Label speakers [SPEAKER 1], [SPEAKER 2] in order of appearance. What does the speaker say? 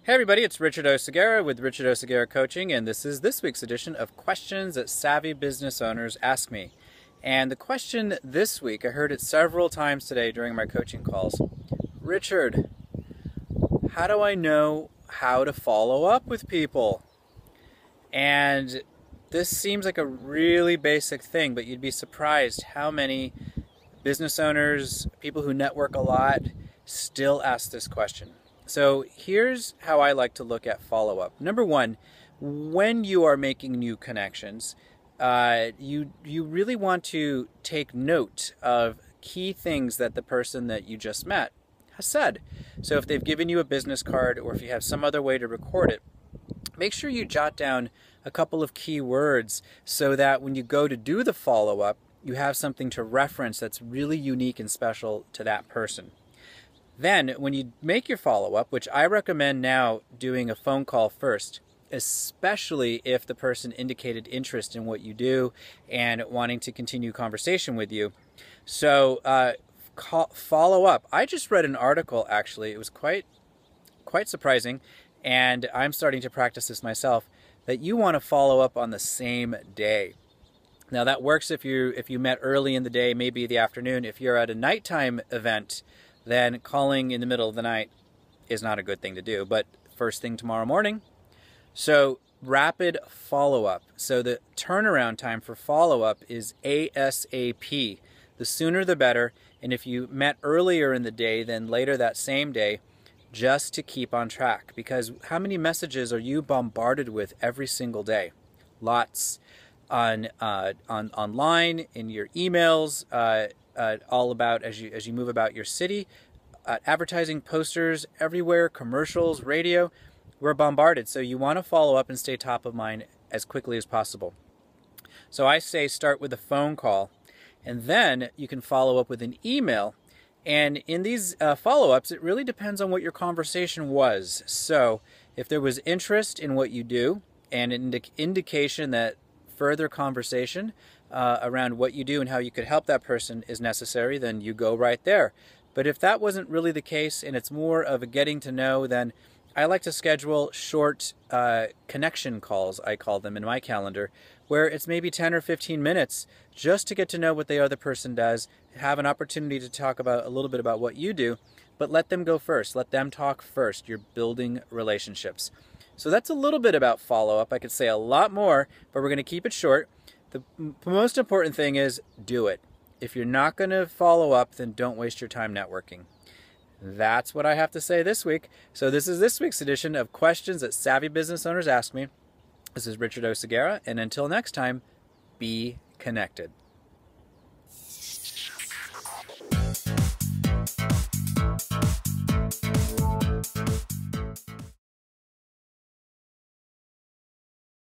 [SPEAKER 1] Hey everybody, it's Richard Oceguera with Richard Oceguera Coaching, and this is this week's edition of Questions that Savvy Business Owners Ask Me. And the question this week, I heard it several times today during my coaching calls. Richard, how do I know how to follow up with people? And this seems like a really basic thing, but you'd be surprised how many business owners, people who network a lot, still ask this question. So here's how I like to look at follow-up. Number one, when you are making new connections, you really want to take note of key things that the person that you just met has said. So if they've given you a business card or if you have some other way to record it, make sure you jot down a couple of key words so that when you go to do the follow-up, you have something to reference that's really unique and special to that person. Then, when you make your follow-up, which I recommend now doing a phone call first, especially if the person indicated interest in what you do and wanting to continue conversation with you. So, follow up. I just read an article, actually. It was quite surprising, and I'm starting to practice this myself, that you want to follow up on the same day. Now, that works if you met early in the day, maybe the afternoon. If you're at a nighttime event, then calling in the middle of the night is not a good thing to do, but first thing tomorrow morning. So rapid follow-up. So the turnaround time for follow-up is ASAP. The sooner the better, and if you met earlier in the day, then later that same day, just to keep on track. Because how many messages are you bombarded with every single day? Lots. Online, in your emails, all about as you move about your city, advertising posters everywhere, commercials, radio. We're bombarded, so you want to follow up and stay top of mind as quickly as possible. So I say start with a phone call, and then you can follow up with an email. And in these follow-ups, it really depends on what your conversation was. So if there was interest in what you do and an indication that further conversation around what you do and how you could help that person is necessary, then you go right there. But if that wasn't really the case and it's more of a getting to know, then I like to schedule short connection calls, I call them in my calendar, where it's maybe 10 or 15 minutes just to get to know what the other person does, have an opportunity to talk about a little bit about what you do, but let them go first. Let them talk first. You're building relationships. So that's a little bit about follow-up. I could say a lot more, but we're going to keep it short. The most important thing is do it. If you're not going to follow up, then don't waste your time networking. That's what I have to say this week. So this is this week's edition of Questions that Savvy Business Owners Ask Me. This is Richard Oceguera, and until next time, be connected.